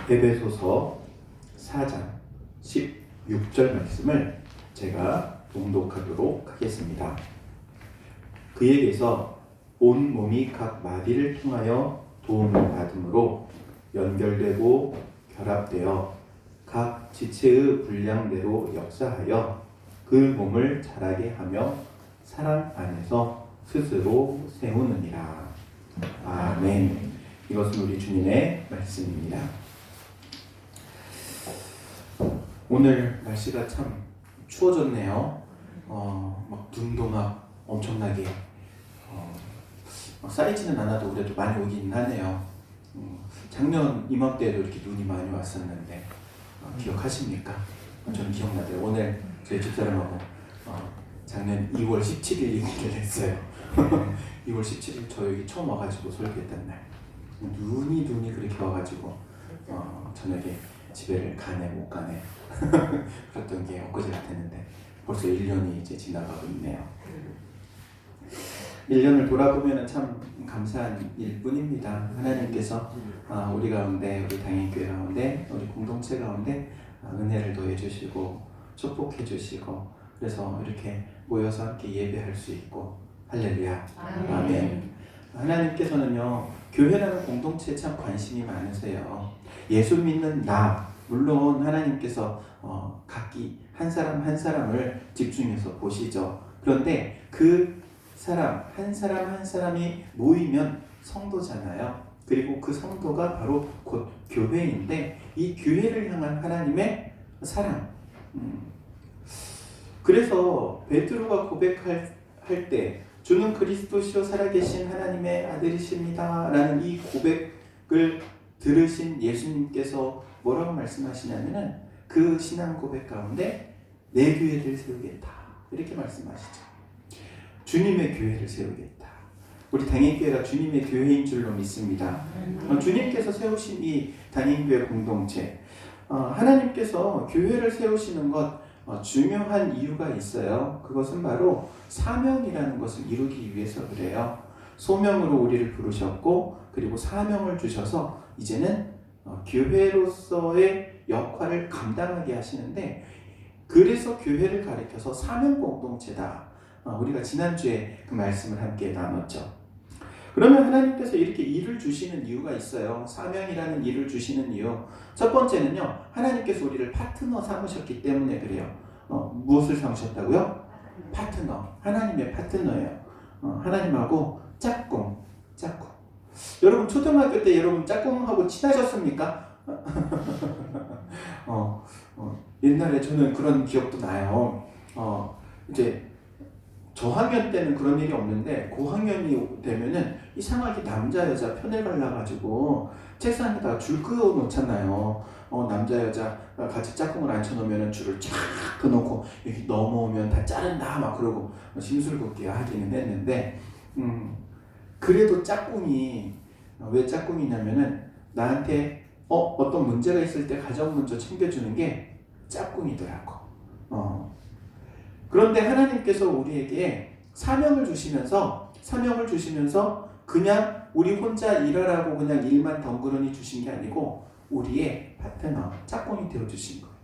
에베소서 4장 16절 말씀을 제가 봉독하도록 하겠습니다. 그에게서 온 몸이 각 마디를 통하여 도움을 받음으로 연결되고 결합되어 각 지체의 분량대로 역사하여 그 몸을 자라게 하며 사랑 안에서 스스로 세우느니라. 아멘. 이것은 우리 주님의 말씀입니다. 오늘 날씨가 참 추워졌네요. 막 눈도 막 엄청나게 막 쌓이지는 않아도 그래도 많이 오긴 하네요. 작년 이맘때에도 이렇게 눈이 많이 왔었는데 기억하십니까? 저는 기억나요. 오늘 저희 집사람하고 작년 2월 17일 얘기를 했어요. 2월 17일 저 여기 처음 와가지고 설교했던 날 눈이 그렇게 와가지고 저녁에 집에를 가네 못 가네 그랬던 게 엊그제 같았는데 벌써 1년이 이제 지나가고 있네요. 1년을 돌아보면 참 감사한 일뿐입니다. 하나님께서 우리 가운데, 우리 당인교회 가운데, 우리 공동체 가운데 은혜를 더해주시고 축복해주시고 그래서 이렇게 모여서 함께 예배할 수 있고 할렐루야. 아멘. 하나님께서는요 교회라는 공동체에 참 관심이 많으세요. 예수 믿는 나 물론 하나님께서 각기 한 사람 한 사람을 집중해서 보시죠. 그런데 그 사람 한 사람이 모이면 성도잖아요. 그리고 그 성도가 바로 곧 교회인데 이 교회를 향한 하나님의 사랑. 그래서 베드로가 고백할 때 주는 그리스도시요 살아계신 하나님의 아들이십니다 라는 이 고백을 들으신 예수님께서 뭐라고 말씀하시냐면은 그 신앙 고백 가운데 내 교회를 세우겠다 이렇게 말씀하시죠. 주님의 교회를 세우겠다. 우리 당인교회가 주님의 교회인 줄로 믿습니다. 주님께서 세우신 이 당인교회 공동체 하나님께서 교회를 세우시는 것 중요한 이유가 있어요. 그것은 바로 사명이라는 것을 이루기 위해서 그래요. 소명으로 우리를 부르셨고 그리고 사명을 주셔서 이제는 교회로서의 역할을 감당하게 하시는데 그래서 교회를 가리켜서 사명 공동체다. 우리가 지난주에 그 말씀을 함께 나눴죠. 그러면 하나님께서 이렇게 일을 주시는 이유가 있어요. 사명이라는 일을 주시는 이유. 첫 번째는요. 하나님께서 우리를 파트너 삼으셨기 때문에 그래요. 무엇을 삼으셨다고요? 파트너. 하나님의 파트너예요. 하나님하고 짝꿍. 여러분 초등학교 때 여러분 짝꿍하고 친하셨습니까? 옛날에 저는 그런 기억도 나요. 이제 저학년 때는 그런 일이 없는데 고학년이 되면은 이상하게 남자 여자 편을 갈라가지고 책상에다 줄 그어 놓잖아요. 남자 여자 같이 짝꿍을 앉혀놓으면 줄을 쫙 그어놓고 여기 넘어오면 다 자른다 막 그러고 심술궂게 하기는 했는데 그래도 짝꿍이 왜 짝꿍이냐면은 나한테 어떤 문제가 있을 때 가정 문제 챙겨주는 게 짝꿍이더라고. 그런데 하나님께서 우리에게 사명을 주시면서 그냥 우리 혼자 일하라고 그냥 일만 덩그러니 주신 게 아니고 우리의 파트너, 짝꿍이 되어주신 거예요.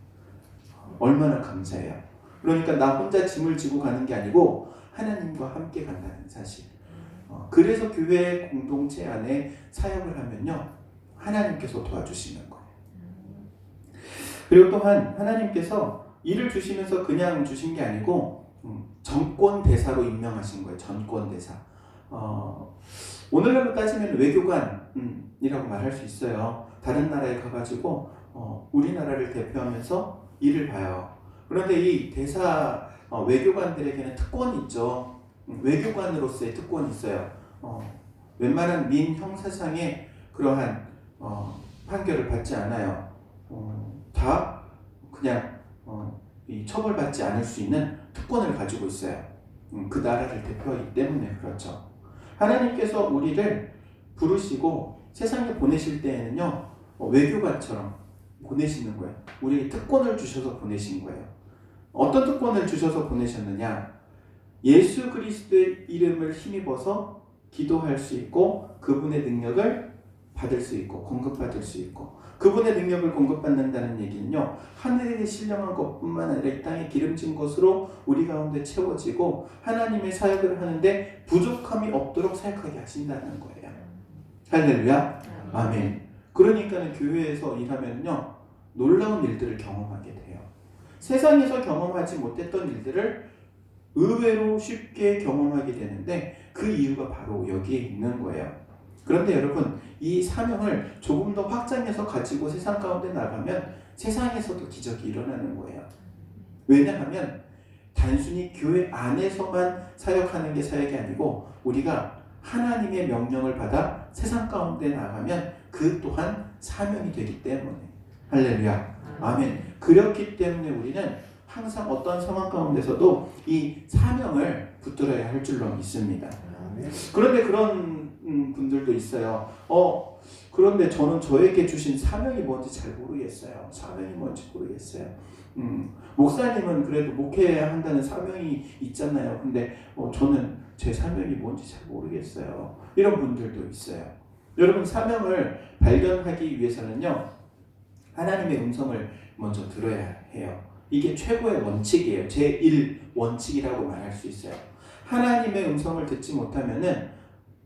얼마나 감사해요. 그러니까 나 혼자 짐을 지고 가는 게 아니고 하나님과 함께 간다는 사실. 그래서 교회 공동체 안에 사역을 하면요 하나님께서 도와주시는 거예요. 그리고 또한 하나님께서 일을 주시면서 그냥 주신 게 아니고 전권 대사로 임명하신 거예요. 전권 대사. 오늘날로 따지면 외교관이라고 말할 수 있어요. 다른 나라에 가가지고 우리나라를 대표하면서 일을 봐요. 그런데 이 대사 외교관들에게는 특권이 있죠. 외교관으로서의 특권이 있어요. 웬만한 민형사상의 그러한 판결을 받지 않아요. 다 그냥 이 처벌받지 않을 수 있는 특권을 가지고 있어요. 그 나라를 대표하기 때문에 그렇죠. 하나님께서 우리를 부르시고 세상에 보내실 때에는요 외교관처럼 보내시는 거예요. 우리에게 특권을 주셔서 보내신 거예요. 어떤 특권을 주셔서 보내셨느냐? 예수 그리스도의 이름을 힘입어서 기도할 수 있고 그분의 능력을 받을 수 있고 공급받을 수 있고, 그분의 능력을 공급받는다는 얘기는요, 하늘에 신령한 것뿐만 아니라 이 땅에 기름진 것으로 우리 가운데 채워지고 하나님의 사역을 하는데 부족함이 없도록 사역하게 하신다는 거예요. 할렐루야. 아멘. 그러니까는 교회에서 일하면요, 놀라운 일들을 경험하게 돼요. 세상에서 경험하지 못했던 일들을 의외로 쉽게 경험하게 되는데, 그 이유가 바로 여기에 있는 거예요. 그런데 여러분, 이 사명을 조금 더 확장해서 가지고 세상 가운데 나가면 세상에서도 기적이 일어나는 거예요. 왜냐하면 단순히 교회 안에서만 사역하는 게 사역이 아니고, 우리가 하나님의 명령을 받아 세상 가운데 나가면 그 또한 사명이 되기 때문에. 할렐루야. 아멘. 그렇기 때문에 우리는 항상 어떤 상황 가운데서도 이 사명을 붙들어야 할 줄로 믿습니다. 그런데 그런 분들도 있어요. 그런데 저는 저에게 주신 사명이 뭔지 잘 모르겠어요. 사명이 뭔지 모르겠어요. 목사님은 그래도 목회한다는 사명이 있잖아요. 근데 저는 제 사명이 뭔지 잘 모르겠어요. 이런 분들도 있어요. 여러분, 사명을 발견하기 위해서는요, 하나님의 음성을 먼저 들어야 해요. 이게 최고의 원칙이에요. 제1원칙이라고 말할 수 있어요. 하나님의 음성을 듣지 못하면은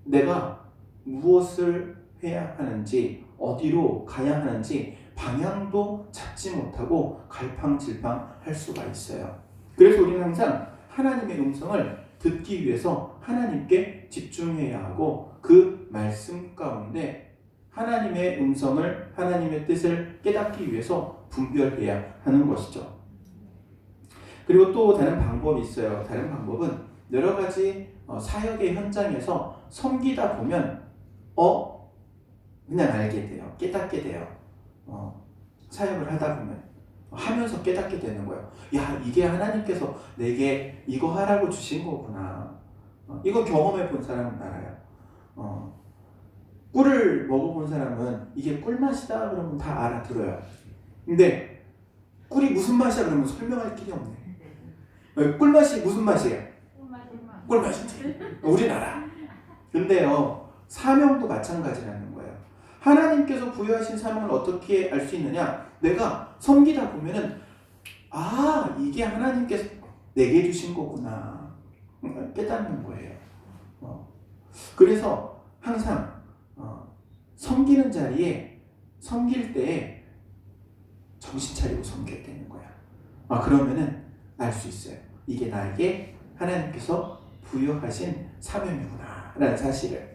내가 무엇을 해야 하는지, 어디로 가야 하는지 방향도 찾지 못하고 갈팡질팡 할 수가 있어요. 그래서 우리는 항상 하나님의 음성을 듣기 위해서 하나님께 집중해야 하고, 그 말씀 가운데 하나님의 음성을, 하나님의 뜻을 깨닫기 위해서 분별해야 하는 것이죠. 그리고 또 다른 방법이 있어요. 다른 방법은 여러 가지 사역의 현장에서 섬기다 보면 그냥 알게 돼요. 깨닫게 돼요. 사역을 하다 보면 하면서 깨닫게 되는 거예요. 야, 이게 하나님께서 내게 이거 하라고 주신 거구나. 이거 경험해 본 사람은 알아요. 꿀을 먹어본 사람은 이게 꿀맛이다 그러면 다 알아들어요. 근데 꿀이 무슨 맛이야 그러면 설명할 길이 없네. 꿀맛이 무슨 맛이에요? 꿀맛이지. 우린 알아. 근데요, 사명도 마찬가지라는 거예요. 하나님께서 부여하신 사명을 어떻게 알 수 있느냐? 내가 섬기다 보면은 이게 하나님께서 내게 주신 거구나 깨닫는 거예요. 그래서 항상 섬기는 자리에, 섬길 때에 정신 차리고 섬겨야 되는 거야. 그러면은 알 수 있어요. 이게 나에게 하나님께서 부여하신 사명이구나 라는 사실을.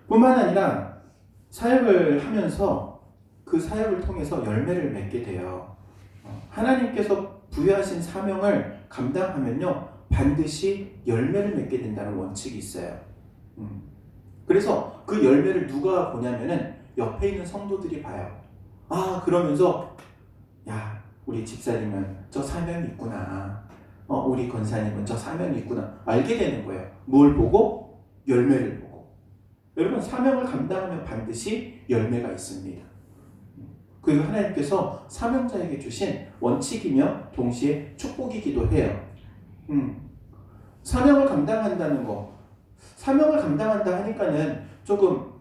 뿐만 아니라 사역을 하면서 그 사역을 통해서 열매를 맺게 돼요. 하나님께서 부여하신 사명을 감당하면요, 반드시 열매를 맺게 된다는 원칙이 있어요. 그래서 그 열매를 누가 보냐면은 옆에 있는 성도들이 봐요. 그러면서 야, 우리 집사님은 저 사명이 있구나. 우리 권사님은 저 사명이 있구나. 알게 되는 거예요. 뭘 보고? 열매를 보고. 여러분, 사명을 감당하면 반드시 열매가 있습니다. 그리고 하나님께서 사명자에게 주신 원칙이며 동시에 축복이기도 해요. 사명을 감당한다는 거, 사명을 감당한다 하니까는 조금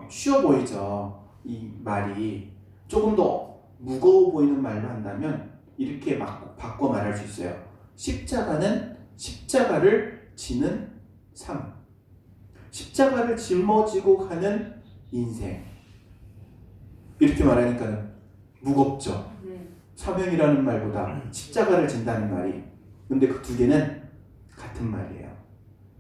쉬워 보이죠. 이 말이 조금 더 무거워 보이는 말로 한다면 이렇게 막 바꿔 말할 수 있어요. 십자가는 십자가를 지는 삶, 십자가를 짊어지고 가는 인생. 이렇게 말하니까 무겁죠. 사명이라는 말보다 십자가를 진다는 말이. 근데 그 두 개는 같은 말이에요.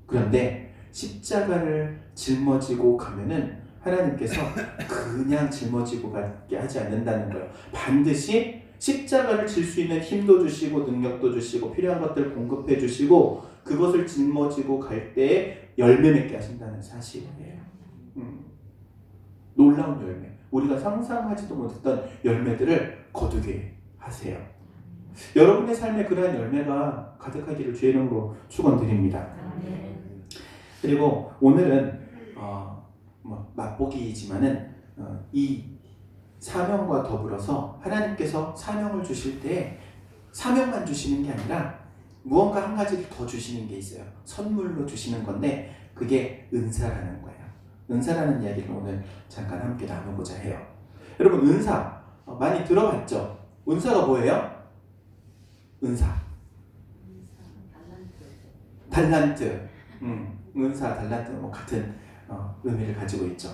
그런데 십자가를 짊어지고 가면은 하나님께서 그냥 짊어지고 가게 하지 않는다는 거예요. 반드시 십자가를 질 수 있는 힘도 주시고 능력도 주시고 필요한 것들 공급해 주시고 그것을 짊어지고 갈 때에 열매 맺게 하신다는 사실이에요. 놀라운 열매, 우리가 상상하지도 못했던 열매들을 거두게 하세요. 여러분의 삶에 그러한 열매가 가득하기를 주의 이름으로 축원드립니다. 그리고 오늘은 맛보기이지만은 이 사명과 더불어서 하나님께서 사명을 주실 때 사명만 주시는 게 아니라 무언가 한 가지를 더 주시는 게 있어요. 선물로 주시는 건데 그게 은사라는 거예요. 은사라는 이야기를 오늘 잠깐 함께 나누고자 해요. 여러분 은사 많이 들어봤죠? 은사가 뭐예요? 은사. 달란트. 은사, 달란트 뭐 같은 의미를 가지고 있죠.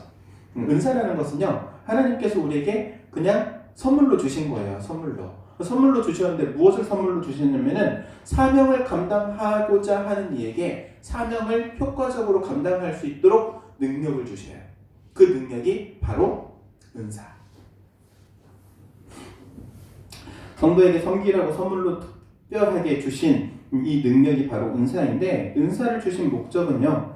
은사라는 것은요, 하나님께서 우리에게 그냥 선물로 주신 거예요. 선물로 주셨는데 무엇을 선물로 주셨냐면은 사명을 감당하고자 하는 이에게 사명을 효과적으로 감당할 수 있도록 능력을 주셔요. 그 능력이 바로 은사. 성도에게 섬기라고 선물로 특별하게 주신 이 능력이 바로 은사인데, 은사를 주신 목적은요,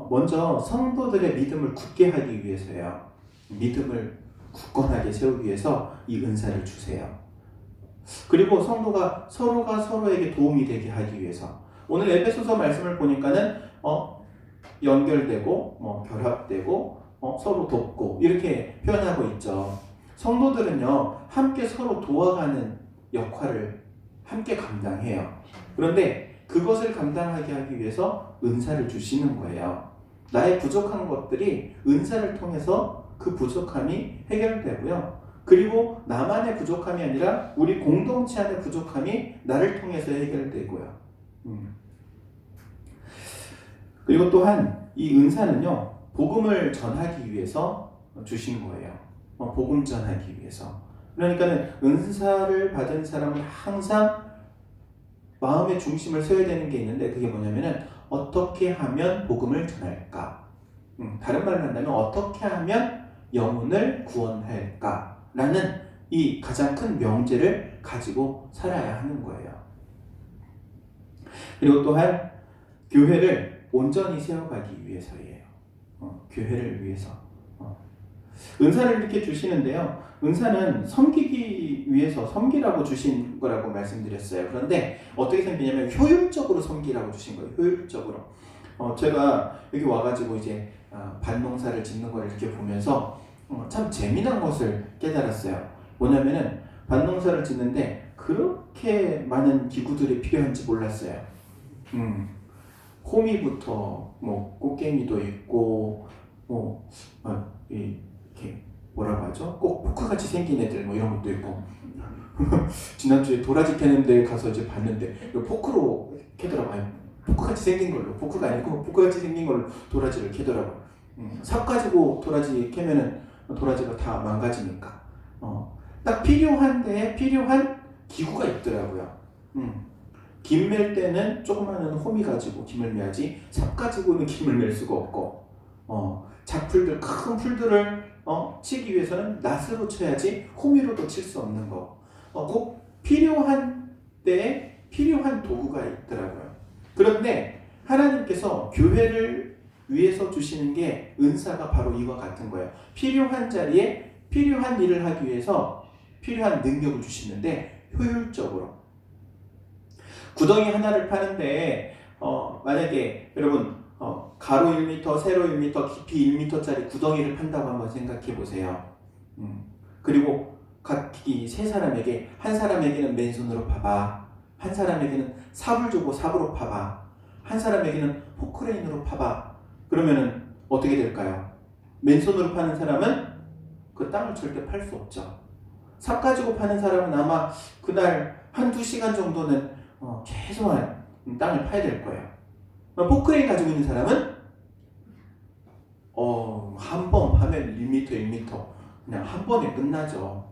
먼저 성도들의 믿음을 굳게 하기 위해서예요. 믿음을 굳건하게 세우기 위해서 이 은사를 주세요. 그리고 성도가 서로가 서로에게 도움이 되게 하기 위해서. 오늘 에베소서 말씀을 보니까는 연결되고 결합되고 서로 돕고 이렇게 표현하고 있죠. 성도들은요, 함께 서로 도와가는 역할을 함께 감당해요. 그런데 그것을 감당하게 하기 위해서 은사를 주시는 거예요. 나의 부족한 것들이 은사를 통해서 그 부족함이 해결되고요. 그리고 나만의 부족함이 아니라 우리 공동체 안의 부족함이 나를 통해서 해결되고요. 그리고 또한 이 은사는요, 복음을 전하기 위해서 주신 거예요. 복음 전하기 위해서. 그러니까는 은사를 받은 사람은 항상 마음의 중심을 세워야 되는 게 있는데, 그게 뭐냐면은 어떻게 하면 복음을 전할까? 다른 말로 한다면 어떻게 하면 영혼을 구원할까? 라는 이 가장 큰 명제를 가지고 살아야 하는 거예요. 그리고 또한 교회를 온전히 세워가기 위해서예요. 교회를 위해서. 은사를 이렇게 주시는데요. 은사는 섬기기 위해서 섬기라고 주신 거라고 말씀드렸어요. 그런데 어떻게 섬기냐면 효율적으로 섬기라고 주신 거예요. 효율적으로. 제가 여기 와가지고 이제 밭농사를 짓는 걸 이렇게 보면서 참 재미난 것을 깨달았어요. 뭐냐면은 밭농사를 짓는데 그렇게 많은 기구들이 필요한지 몰랐어요. 호미부터 꽃갱이도 있고 이렇게 뭐라고 하죠? 꼭 포크같이 생긴 애들 이런 것도 있고 지난주에 도라지 캐는 데 가서 이제 봤는데 포크로 캐더라고요. 포크같이 생긴 걸로, 포크가 아니고 포크같이 생긴 걸로 도라지를 캐더라고요. 삽 가지고 도라지 캐면은 도라지가 다 망가지니까 딱 필요한 데에 필요한 기구가 있더라고요. 김 맬 때는 조그마한 호미 가지고 김을 매야지 삽 가지고는 김을 맬 수가 없고 작풀들, 큰 풀들을 치기 위해서는 낫으로 쳐야지 호미로도 칠 수 없는 거. 꼭 필요한 때에 필요한 도구가 있더라고요. 그런데 하나님께서 교회를 위해서 주시는 게 은사가 바로 이와 같은 거예요. 필요한 자리에 필요한 일을 하기 위해서 필요한 능력을 주시는데 효율적으로. 구덩이 하나를 파는데 만약에 여러분 가로 1m, 세로 1m, 깊이 1m짜리 구덩이를 판다고 한번 생각해 보세요. 그리고 각기 세 사람에게, 한 사람에게는 맨손으로 파봐, 한 사람에게는 삽을 주고 삽으로 파봐, 한 사람에게는 포크레인으로 파봐. 그러면은 어떻게 될까요? 맨손으로 파는 사람은 그 땅을 절대 팔 수 없죠. 삽 가지고 파는 사람은 아마 그날 한두 시간 정도는 최소한 땅을 파야 될 거예요. 포크레인 가지고 있는 사람은 한 번 파면 1m, 1m 그냥 한 번에 끝나죠.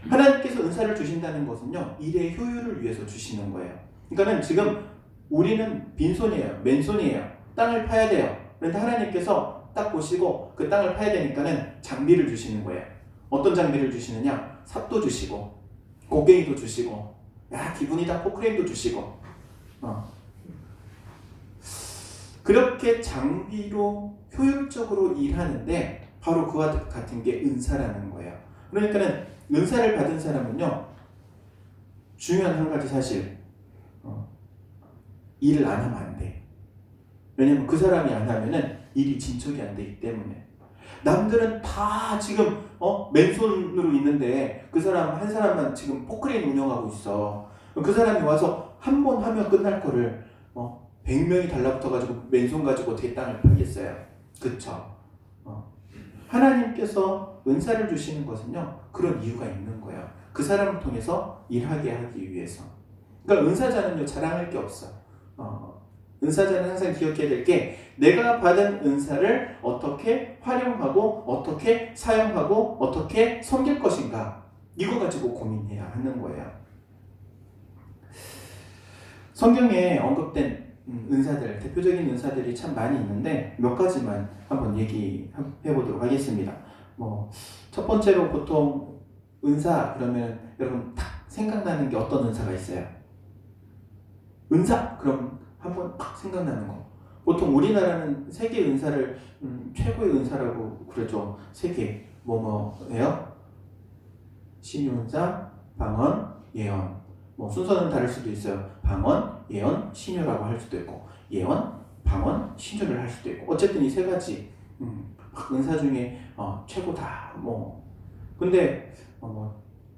하나님께서 은사를 주신다는 것은요, 일의 효율을 위해서 주시는 거예요. 그러니까는 지금 우리는 빈손이에요. 맨손이에요. 땅을 파야 돼요. 그런데 하나님께서 딱 보시고 그 땅을 파야 되니까는 장비를 주시는 거예요. 어떤 장비를 주시느냐? 삽도 주시고 곡괭이도 주시고, 야 기분이다, 포크레인도 주시고. 그렇게 장비로 효율적으로 일하는데 바로 그와 같은 게 은사라는 거예요. 그러니까는 은사를 받은 사람은요, 중요한 한 가지 사실, 일을 안 하면 안 돼. 왜냐면 그 사람이 안 하면은 일이 진척이 안 되기 때문에. 남들은 다 지금 맨손으로 있는데 그 사람 한 사람만 지금 포크레인 운영하고 있어. 그 사람이 와서 한 번 하면 끝날 거를 100명이 달라붙어가지고 맨손 가지고 어떻게 땅을 팔겠어요? 그쵸? 하나님께서 은사를 주시는 것은요, 그런 이유가 있는 거예요. 그 사람을 통해서 일하게 하기 위해서. 그러니까 은사자는요, 자랑할 게 없어. 은사자는 항상 기억해야 될 게, 내가 받은 은사를 어떻게 활용하고, 어떻게 사용하고, 어떻게 섬길 것인가, 이거 가지고 고민해야 하는 거예요. 성경에 언급된 은사들, 대표적인 은사들이 참 많이 있는데 몇 가지만 한번 얘기해 보도록 하겠습니다. 첫 번째로 보통 은사 그러면 여러분 딱 생각나는 게 어떤 은사가 있어요? 은사 그럼 한번 딱 생각나는 거. 보통 우리나라는 세계 은사를 최고의 은사라고 그러죠. 세계 뭐예요? 신유은사, 방언, 예언. 순서는 다를 수도 있어요. 방언, 예언, 신유라고 할 수도 있고, 예언, 방언, 신유를 할 수도 있고. 어쨌든 이 세 가지 은사 중에 최고다. 근데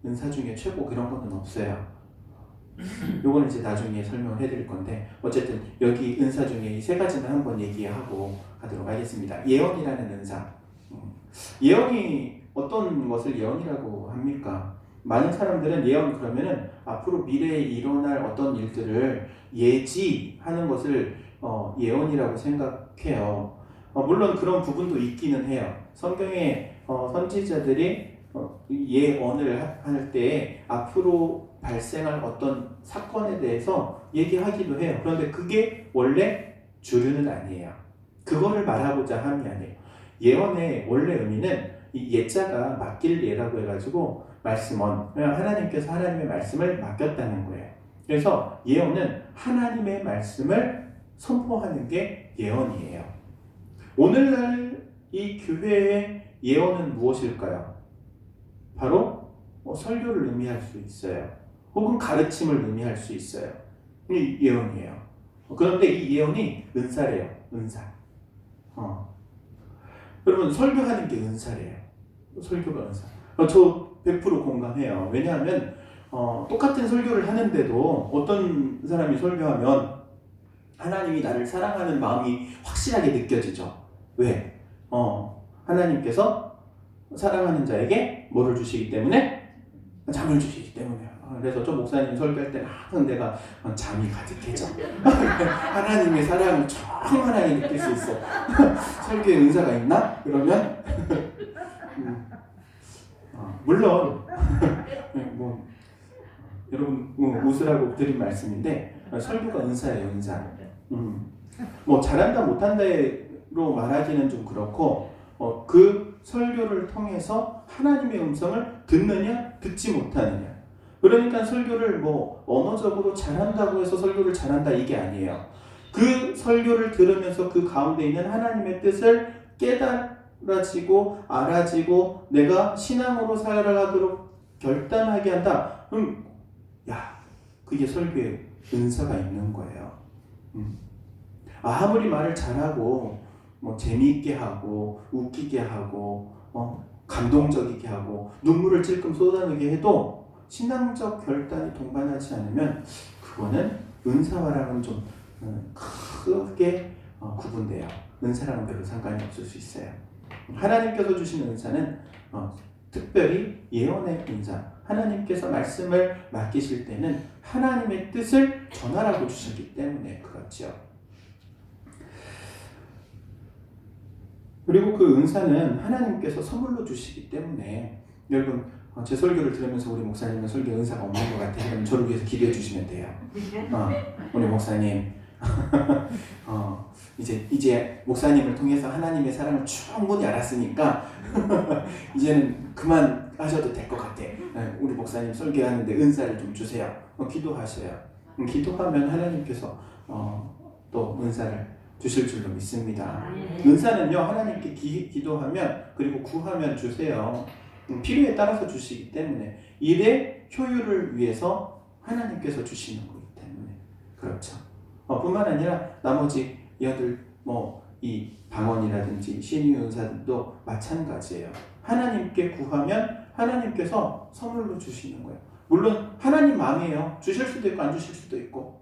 은사 중에 최고 그런 거는 없어요. 요거는 이제 나중에 설명을 해드릴 건데, 어쨌든 여기 은사 중에 이 세 가지는 한번 얘기하고 가도록 하겠습니다. 예언이라는 은사. 예언이 어떤 것을 예언이라고 합니까? 많은 사람들은 예언 그러면은 앞으로 미래에 일어날 어떤 일들을 예지하는 것을 예언이라고 생각해요. 물론 그런 부분도 있기는 해요. 성경에 선지자들이 예언을 할 때 앞으로 발생할 어떤 사건에 대해서 얘기하기도 해요. 그런데 그게 원래 주류는 아니에요. 그거를 말하고자 함이 아니에요. 예언의 원래 의미는 이 예자가 맡길 예라고 해가지고 말씀은 하나님께서 하나님의 말씀을 맡겼다는 거예요. 그래서 예언은 하나님의 말씀을 선포하는 게 예언이에요. 오늘날 이 교회의 예언은 무엇일까요? 바로 설교를 의미할 수 있어요. 혹은 가르침을 의미할 수 있어요. 이 예언이에요. 그런데 이 예언이 은사래요. 은사. 여러분 설교하는 게 은사래요. 설교가 은사. 저 100% 공감해요. 왜냐하면 똑같은 설교를 하는데도 어떤 사람이 설교하면 하나님이 나를 사랑하는 마음이 확실하게 느껴지죠. 왜? 하나님께서 사랑하는 자에게 뭐를 주시기 때문에? 잠을 주시기 때문에. 그래서 저 목사님 설교할 때는 항상 내가 잠이 가득해져. 하나님의 사랑을 충만하게 느낄 수 있어. 설교에 은사가 있나? 그러면 물론 여러분 웃으라고 드린 말씀인데 설교가 은사예요. 은사. 잘한다 못한다로 말하기는 좀 그렇고 그 설교를 통해서 하나님의 음성을 듣느냐 듣지 못하느냐. 그러니까 설교를 언어적으로 잘한다고 해서 설교를 잘한다 이게 아니에요. 그 설교를 들으면서 그 가운데 있는 하나님의 뜻을 깨달아지고 알아지고 내가 신앙으로 살아가도록 결단하게 한다. 그게 설교의 은사가 있는 거예요. 아무리 말을 잘하고 재미있게 하고 웃기게 하고 감동적이게 하고 눈물을 찔끔 쏟아내게 해도 신앙적 결단이 동반하지 않으면 그거는 은사와랑은 좀 크게 구분돼요. 은사랑은 별로 상관이 없을 수 있어요. 하나님께서 주신 은사는 특별히 예언의 은사, 하나님께서 말씀을 맡기실 때는 하나님의 뜻을 전하라고 주셨기 때문에 그렇죠. 그리고 그 은사는 하나님께서 선물로 주시기 때문에 여러분 제 설교를 들으면서 우리 목사님은 설교 은사가 없는 것 같아요. 그럼 저를 위해서 기도해 주시면 돼요. 우리 목사님 이제 목사님을 통해서 하나님의 사랑을 충분히 알았으니까 이제는 그만 하셔도 될 것 같아. 우리 목사님 설교하는데 은사를 좀 주세요. 기도하셔요. 기도하면 하나님께서 또 은사를 주실 줄로 믿습니다. 은사는요 하나님께 기도하면 그리고 구하면 주세요. 필요에 따라서 주시기 때문에 일의 효율을 위해서 하나님께서 주시는 거기 때문에 그렇죠. 뿐만 아니라 나머지 이들 이 방언이라든지 신유 은사도 마찬가지예요. 하나님께 구하면 하나님께서 선물로 주시는 거예요. 물론 하나님 마음이에요. 주실 수도 있고 안 주실 수도 있고.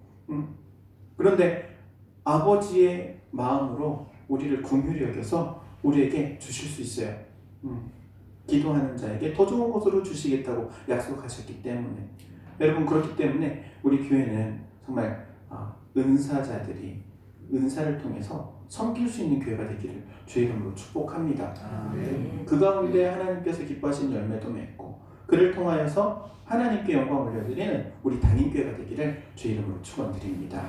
그런데 아버지의 마음으로 우리를 긍휼히 여겨서 우리에게 주실 수 있어요. 기도하는 자에게 더 좋은 곳으로 주시겠다고 약속하셨기 때문에. 여러분, 그렇기 때문에 우리 교회는 정말 은사자들이 은사를 통해서 섬길 수 있는 교회가 되기를 주의 이름으로 축복합니다. 그 가운데 하나님께서 기뻐하신 열매도 맺고 그를 통하여서 하나님께 영광을 올려드리는 우리 단임교회가 되기를 주의 이름으로 축원드립니다.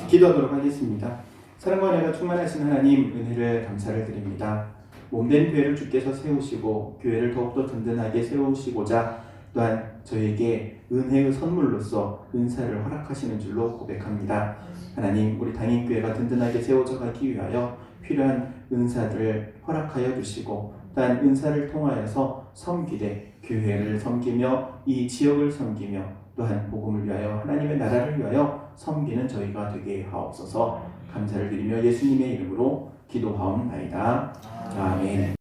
기도하도록 하겠습니다. 사랑과 은혜가 충만하신 하나님, 은혜를 감사를 드립니다. 몸된 교회를 주께서 세우시고 교회를 더욱더 든든하게 세우시고자 또한 저희에게 은혜의 선물로서 은사를 허락하시는 줄로 고백합니다. 하나님, 우리 단임교회가 든든하게 세워져 가기 위하여 필요한 은사들을 허락하여 주시고 또한 은사를 통하여서 섬기되 교회를 섬기며 이 지역을 섬기며 또한 복음을 위하여 하나님의 나라를 위하여 섬기는 저희가 되게 하옵소서. 감사를 드리며 예수님의 이름으로 기도하옵나이다. 아멘.